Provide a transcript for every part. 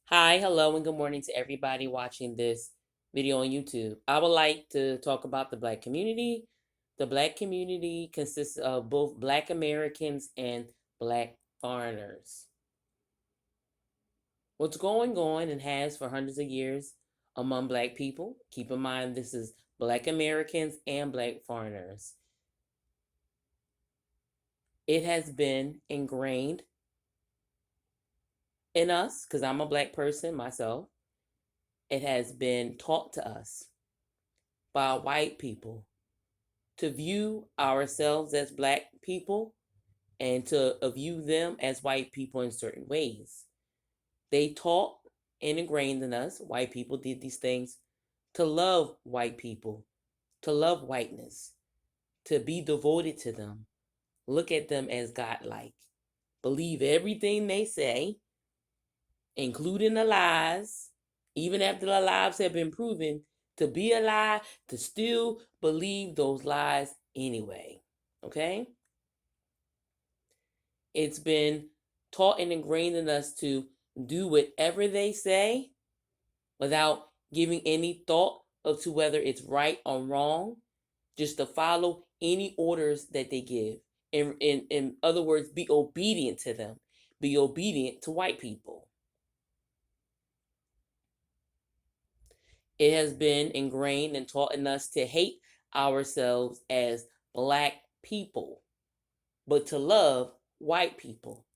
Hi, hello, and good morning to everybody watching this video on YouTube. I would like to talk about the Black community. The Black community consists of both Black Americans and Black foreigners. What's going on and has for hundreds of years among Black people, keep in mind this is Black Americans and Black foreigners. It has been ingrained in us, because I'm a Black person myself. It has been taught to us by white people to view ourselves as Black people and to view them as white people in certain ways. They taught and ingrained in us, white people did these things, to love white people, to love whiteness, to be devoted to them, look at them as godlike, believe everything they say, including the lies, even after the lies have been proven to be a lie, to still believe those lies anyway. Okay? It's been taught and ingrained in us to do whatever they say without giving any thought of to whether it's right or wrong, just to follow any orders that they give. In other words, be obedient to them. Be obedient to white people. It has been ingrained and taught in us to hate ourselves as Black people, but to love white people,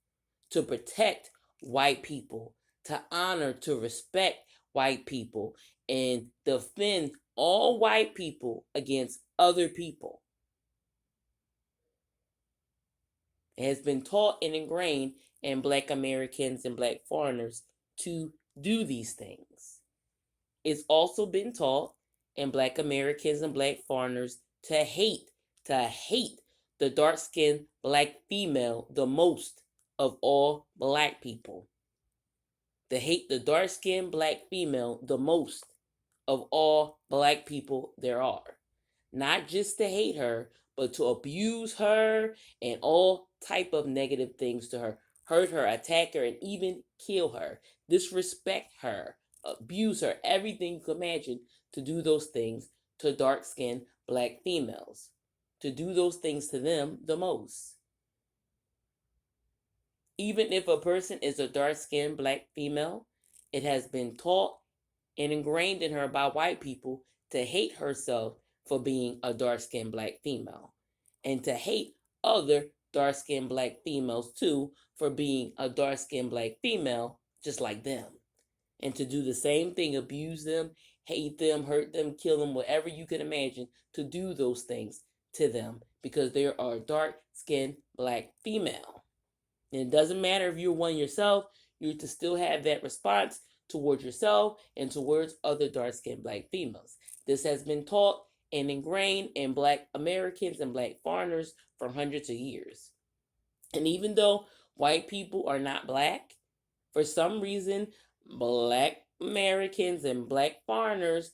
to protect white people, to honor, to respect white people, and defend all white people against other people. It has been taught and ingrained in Black Americans and Black foreigners to do these things. It's also been taught in Black Americans and Black foreigners to hate the dark skinned Black female the most of all Black people. To hate the dark skinned Black female the most of all Black people there are. Not just to hate her, but to abuse her and all type of negative things to her. Hurt her, attack her, and even kill her. Disrespect her, abuse her, everything you can imagine, to do those things to dark skinned Black females. To do those things to them the most. Even if a person is a dark skinned Black female, it has been taught and ingrained in her by white people to hate herself for being a dark skinned Black female, and to hate other dark skinned Black females too for being a dark skinned Black female just like them, and to do the same thing, abuse them, hate them, hurt them, kill them, whatever you can imagine, to do those things to them because they are a dark skinned Black female. And it doesn't matter if you're one yourself, you're to still have that response towards yourself and towards other dark skinned Black females. This has been taught and ingrained in Black Americans and Black foreigners for hundreds of years. And even though white people are not Black, for some reason, Black Americans and Black foreigners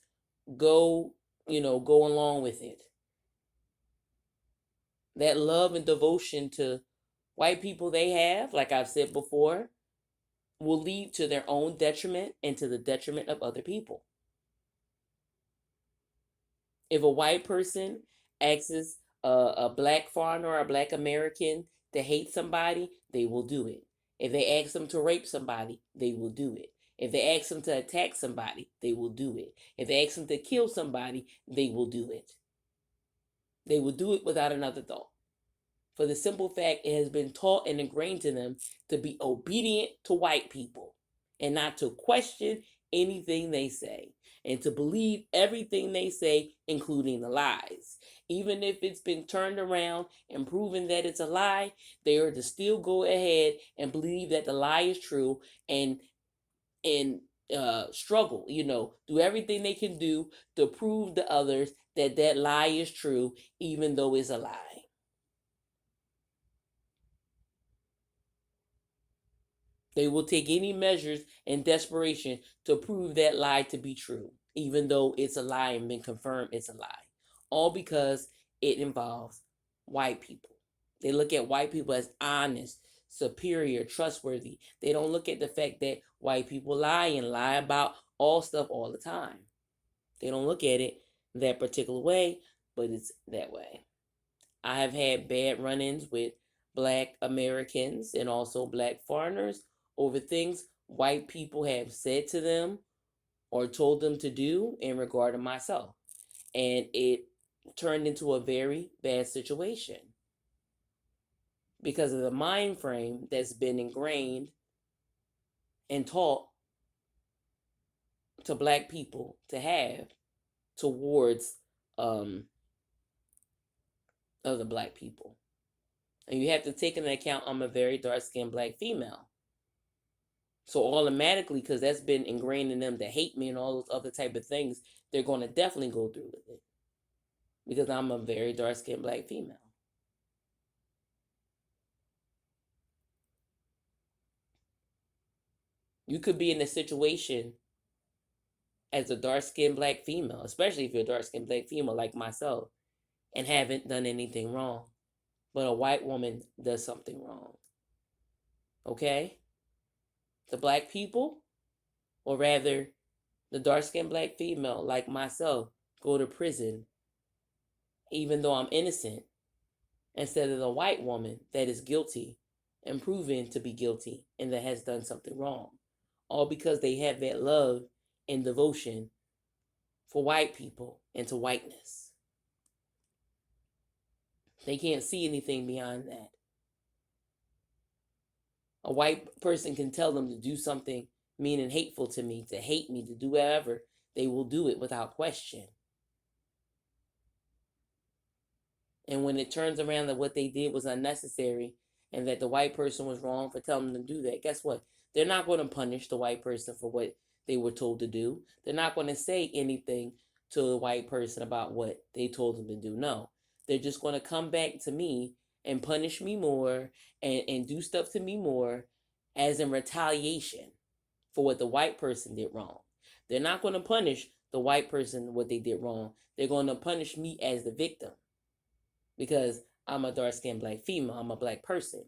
go, go along with it. That love and devotion to white people they have, like I've said before, will lead to their own detriment and to the detriment of other people. If a white person asks a Black foreigner or a Black American to hate somebody, they will do it. If they ask them to rape somebody, they will do it. If they ask them to attack somebody, they will do it. If they ask them to kill somebody, they will do it. They will do it without another thought. For the simple fact it has been taught and ingrained in them to be obedient to white people and not to question anything they say and to believe everything they say, including the lies. Even if it's been turned around and proven that it's a lie, they are to still go ahead and believe that the lie is true and struggle, do everything they can do to prove to others that that lie is true, even though it's a lie. They will take any measures in desperation to prove that lie to be true, even though it's a lie and been confirmed it's a lie. All because it involves white people. They look at white people as honest, superior, trustworthy. They don't look at the fact that white people lie and lie about all stuff all the time. They don't look at it that particular way, but it's that way. I have had bad run ins with black Americans and also black foreigners over things white people have said to them or told them to do in regard to myself. And it turned into a very bad situation because of the mind frame that's been ingrained and taught to black people to have towards other black people. And you have to take into account I'm a very dark-skinned black female. So automatically, because that's been ingrained in them to hate me and all those other type of things, they're going to definitely go through with it. Because I'm a very dark-skinned black female. You could be in a situation as a dark-skinned black female, especially if you're a dark-skinned black female like myself, and haven't done anything wrong. But a white woman does something wrong. Okay? The black people, or rather the dark-skinned black female like myself, go to prison even though I'm innocent, instead of the white woman that is guilty and proven to be guilty and that has done something wrong. All because they have that love and devotion for white people and to whiteness. They can't see anything beyond that. A white person can tell them to do something mean and hateful to me, to hate me, to do whatever. They will do it without question. And when it turns around that what they did was unnecessary and that the white person was wrong for telling them to do that, guess what? They're not going to punish the white person for what they were told to do. They're not going to say anything to the white person about what they told them to do. No, they're just going to come back to me and punish me more and do stuff to me more as in retaliation for what the white person did wrong. They're not going to punish the white person what they did wrong. They're going to punish me as the victim because I'm a dark-skinned black female. I'm a black person.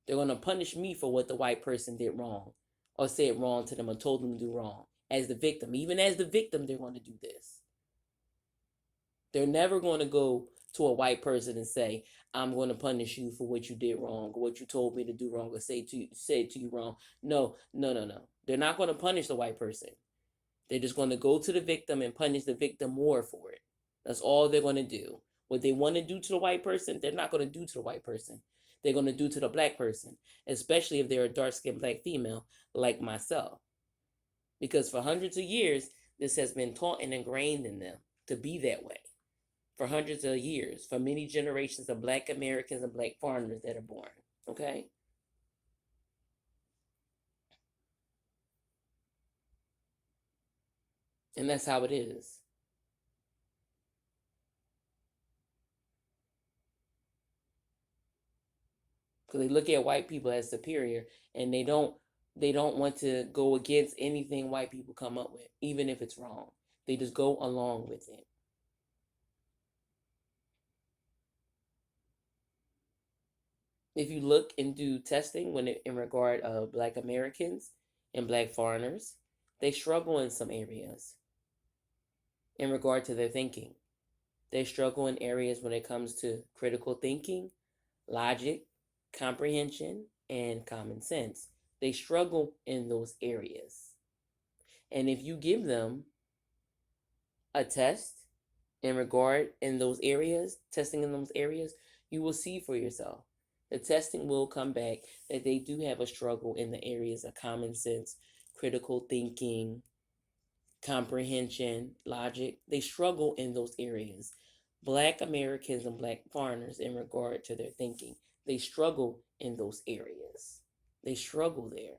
They're going to punish me for what the white person did wrong or said wrong to them or told them to do wrong as the victim. Even as the victim, they're going to do this. They're never going to go to a white person and say, I'm going to punish you for what you did wrong or what you told me to do wrong or said to you wrong. No. They're not going to punish the white person. They're just going to go to the victim and punish the victim more for it. That's all they're going to do. What they want to do to the white person, they're not going to do to the white person. They're going to do to the black person, especially if they're a dark-skinned black female like myself. Because for hundreds of years, this has been taught and ingrained in them to be that way. For hundreds of years, for many generations of black Americans and black foreigners that are born. Okay? And that's how it is. Because they look at white people as superior and they don't want to go against anything white people come up with, even if it's wrong. They just go along with it. If you look and do testing in regard of black Americans and black foreigners, they struggle in some areas in regard to their thinking. They struggle in areas when it comes to critical thinking, logic, comprehension, and common sense. They struggle in those areas. And if you give them a test in regard in those areas, testing in those areas, you will see for yourself. The testing will come back that they do have a struggle in the areas of common sense, critical thinking, comprehension, logic. They struggle in those areas. Black Americans and black foreigners in regard to their thinking, they struggle in those areas. They struggle there.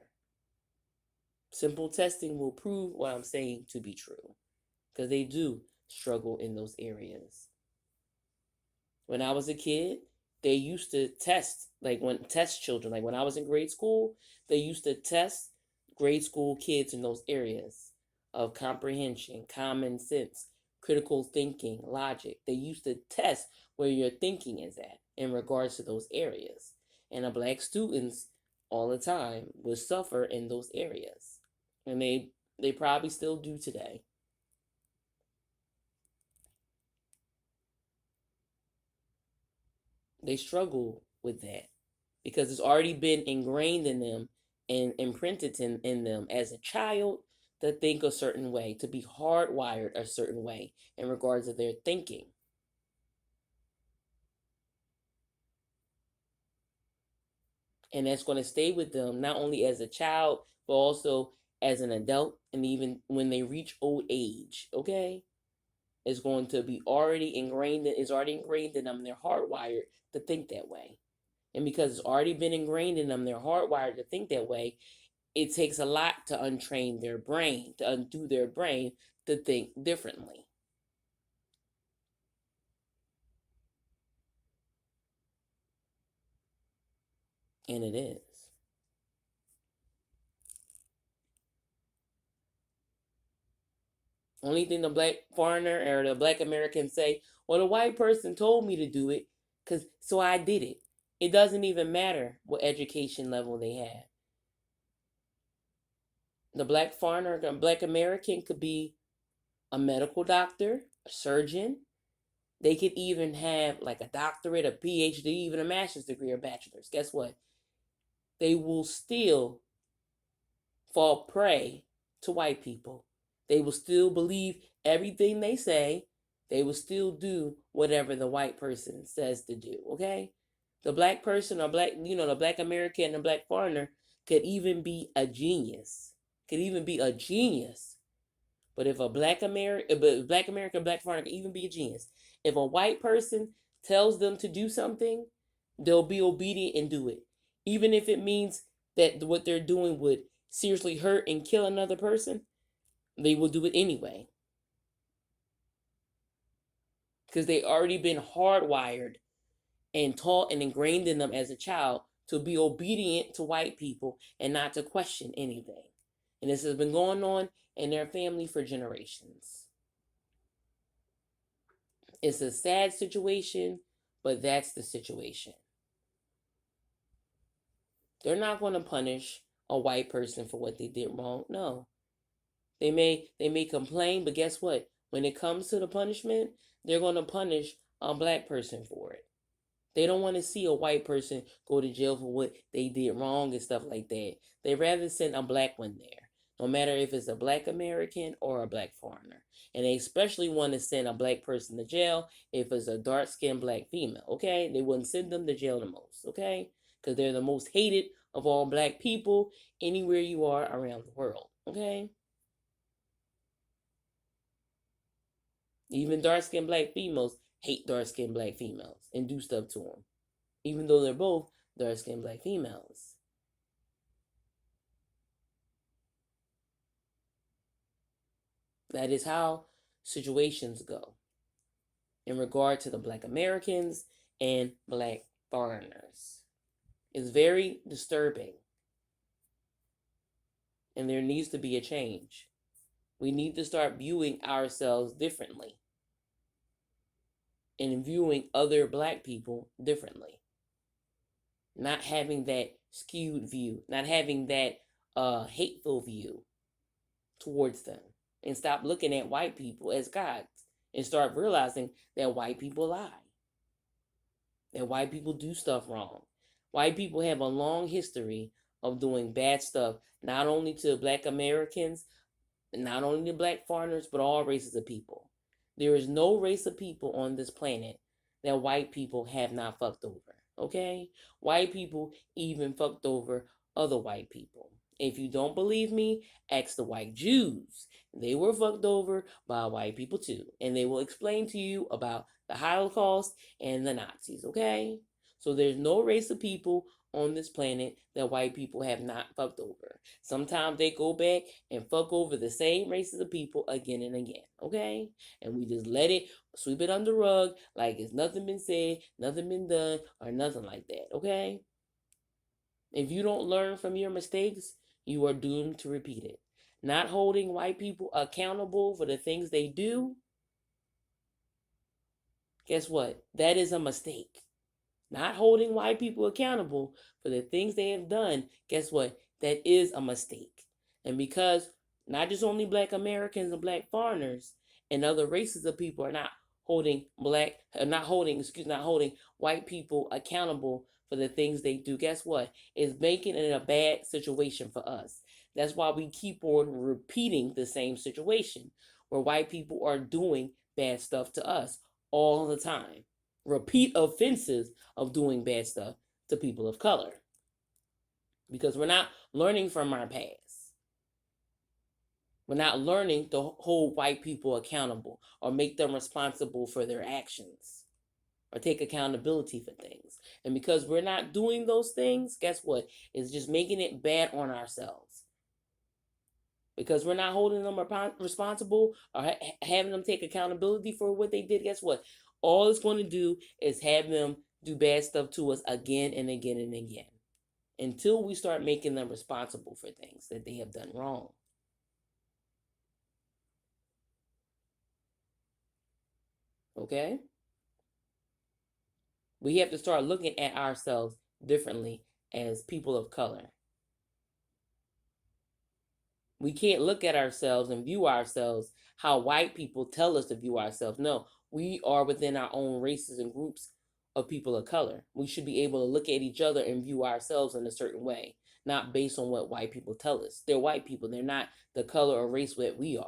Simple testing will prove what I'm saying to be true because they do struggle in those areas. When I was a kid, they used to test, test children. Like when I was in grade school, they used to test grade school kids in those areas of comprehension, common sense, critical thinking, logic. They used to test where your thinking is at in regards to those areas. And the black students all the time would suffer in those areas. And they probably still do today. They struggle with that because it's already been ingrained in them and imprinted in them as a child to think a certain way, to be hardwired a certain way in regards to their thinking. And that's going to stay with them not only as a child, but also as an adult and even when they reach old age, okay? It's going to be already ingrained, it's already ingrained in them. They're hardwired to think that way. And because it's already been ingrained in them, they're hardwired to think that way. It takes a lot to untrain their brain, to undo their brain to think differently. And it is. Only thing the black foreigner or the black American say, well, the white person told me to do it, so I did it. It doesn't even matter what education level they have. The black foreigner, the black American could be a medical doctor, a surgeon. They could even have like a doctorate, a PhD, even a master's degree or bachelor's. Guess what? They will still fall prey to white people. They will still believe everything they say. They will still do whatever the white person says to do. Okay? The black person or the black American and the black foreigner could even be a genius. Could even be a genius. But if a black American, black foreigner could even be a genius. If a white person tells them to do something, they'll be obedient and do it. Even if it means that what they're doing would seriously hurt and kill another person, they will do it anyway. Because they already been hardwired and taught and ingrained in them as a child to be obedient to white people and not to question anything. And this has been going on in their family for generations. It's a sad situation, but that's the situation. They're not going to punish a white person for what they did wrong. No. They may complain, but guess what? When it comes to the punishment, they're going to punish a black person for it. They don't want to see a white person go to jail for what they did wrong and stuff like that. They rather send a black one there, no matter if it's a black American or a black foreigner. And they especially want to send a black person to jail if it's a dark skinned black female, okay? They wouldn't send them to jail the most, okay? Because they're the most hated of all black people anywhere you are around the world, okay? Even dark skinned black females hate dark skinned black females and do stuff to them, even though they're both dark skinned black females. That is how situations go in regard to the black Americans and black foreigners. It's very disturbing, and there needs to be a change. We need to start viewing ourselves differently and viewing other black people differently. Not having that skewed view, not having that hateful view towards them, and stop looking at white people as gods and start realizing that white people lie, that white people do stuff wrong. White people have a long history of doing bad stuff, not only to black Americans, not only to black foreigners, but all races of people. There is no race of people on this planet that white people have not fucked over. Okay? White people even fucked over other white people. If you don't believe me, ask the white Jews. They were fucked over by white people too. And they will explain to you about the Holocaust and the Nazis, okay? So there's no race of people on this planet that white people have not fucked over. Sometimes they go back and fuck over the same races of people again and again, okay? And we just let it, sweep it under the rug like it's nothing been said, nothing been done, or nothing like that, okay? If you don't learn from your mistakes, you are doomed to repeat it. Not holding white people accountable for the things they do, guess what? That is a mistake. Not holding white people accountable for the things they have done, guess what? That is a mistake. And because not just only black Americans and black foreigners and other races of people are not holding not holding white people accountable for the things they do, guess what? It's making it a bad situation for us. That's why we keep on repeating the same situation where white people are doing bad stuff to us all the time. Repeat offenses of doing bad stuff to people of color. Because we're not learning from our past. We're not learning to hold white people accountable or make them responsible for their actions or take accountability for things. And because we're not doing those things, guess what? It's just making it bad on ourselves. Because we're not holding them responsible or having them take accountability for what they did, guess what? All it's going to do is have them do bad stuff to us again and again and again until we start making them responsible for things that they have done wrong. Okay? We have to start looking at ourselves differently as people of color. We can't look at ourselves and view ourselves how white people tell us to view ourselves. No, we are within our own races and groups of people of color. We should be able to look at each other and view ourselves in a certain way, not based on what white people tell us. They're white people, they're not the color or race that we are.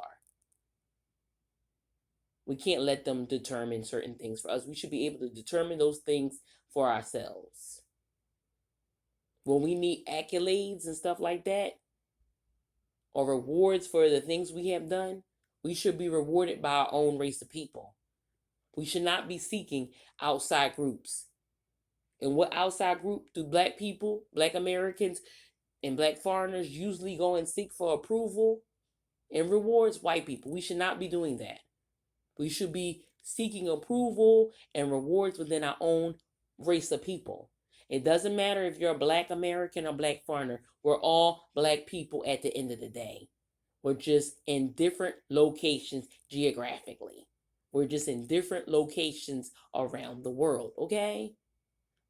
We can't let them determine certain things for us. We should be able to determine those things for ourselves. When we need accolades and stuff like that, or rewards for the things we have done, we should be rewarded by our own race of people. We should not be seeking outside groups. And what outside group do black people, black Americans, and black foreigners usually go and seek for approval and rewards? White people. We should not be doing that. We should be seeking approval and rewards within our own race of people. It doesn't matter if you're a black American or black foreigner. We're all black people at the end of the day. We're just in different locations geographically. We're just in different locations around the world, okay?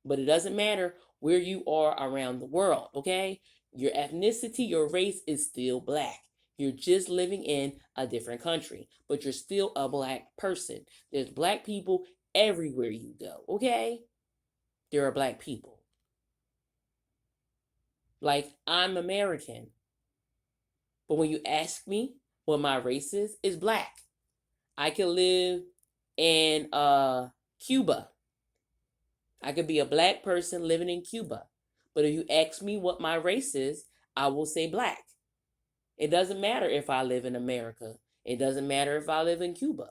But it doesn't matter where you are around the world, okay? Your ethnicity, your race is still black. You're just living in a different country, but you're still a black person. There's black people everywhere you go, okay? There are black people. Like, I'm American. But when you ask me what my race is, it's black. I could live in Cuba. I could be a black person living in Cuba. But if you ask me what my race is, I will say black. It doesn't matter if I live in America. It doesn't matter if I live in Cuba.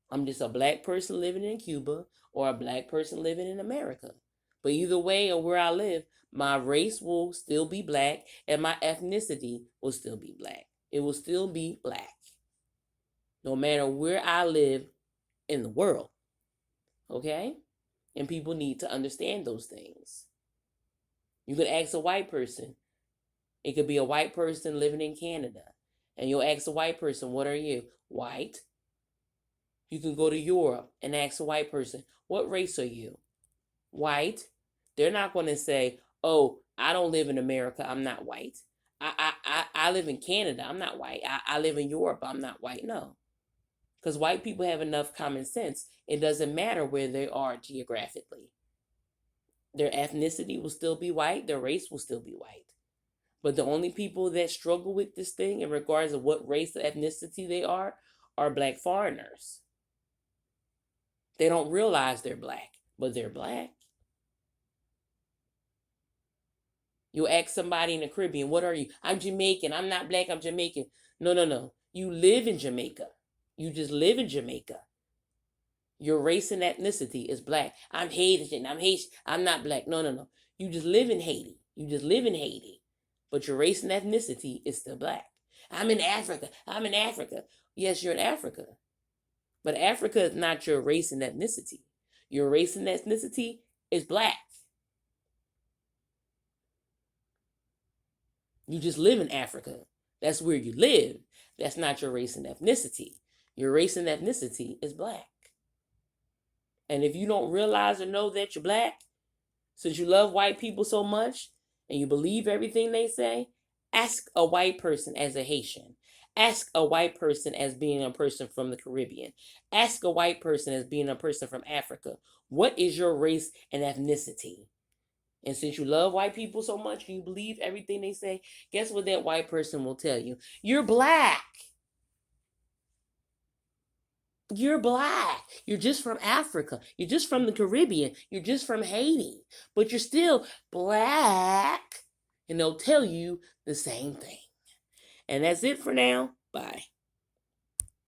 I'm just a black person living in Cuba or a black person living in America. But either way or where I live, my race will still be black and my ethnicity will still be black. It will still be black. No matter where I live in the world. Okay? And people need to understand those things. You could ask a white person. It could be a white person living in Canada. And you'll ask a white person, what are you? White. You can go to Europe and ask a white person, what race are you? White. They're not going to say, oh, I don't live in America, I'm not white. I live in Canada, I'm not white. I live in Europe, I'm not white. No. Because white people have enough common sense. It doesn't matter where they are geographically. Their ethnicity will still be white, their race will still be white. But the only people that struggle with this thing in regards to what race or ethnicity they are black foreigners. They don't realize they're black, but they're black. You ask somebody in the Caribbean, what are you? I'm Jamaican. I'm not black, I'm Jamaican. No. You live in Jamaica. You just live in Jamaica. Your race and ethnicity is black. I'm Haitian. I'm Haitian. I'm not black. No. You just live in Haiti. You just live in Haiti. But your race and ethnicity is still black. I'm in Africa. I'm in Africa. Yes, you're in Africa. But Africa is not your race and ethnicity. Your race and ethnicity is black. You just live in Africa. That's where you live. That's not your race and ethnicity. Your race and ethnicity is black. And if you don't realize or know that you're black, since you love white people so much and you believe everything they say, ask a white person as a Haitian. Ask a white person as being a person from the Caribbean. Ask a white person as being a person from Africa. What is your race and ethnicity? And since you love white people so much and you believe everything they say, guess what that white person will tell you? You're black. You're black. You're just from Africa. You're just from the Caribbean. You're just from Haiti. But you're still black. And they'll tell you the same thing. And that's it for now. Bye.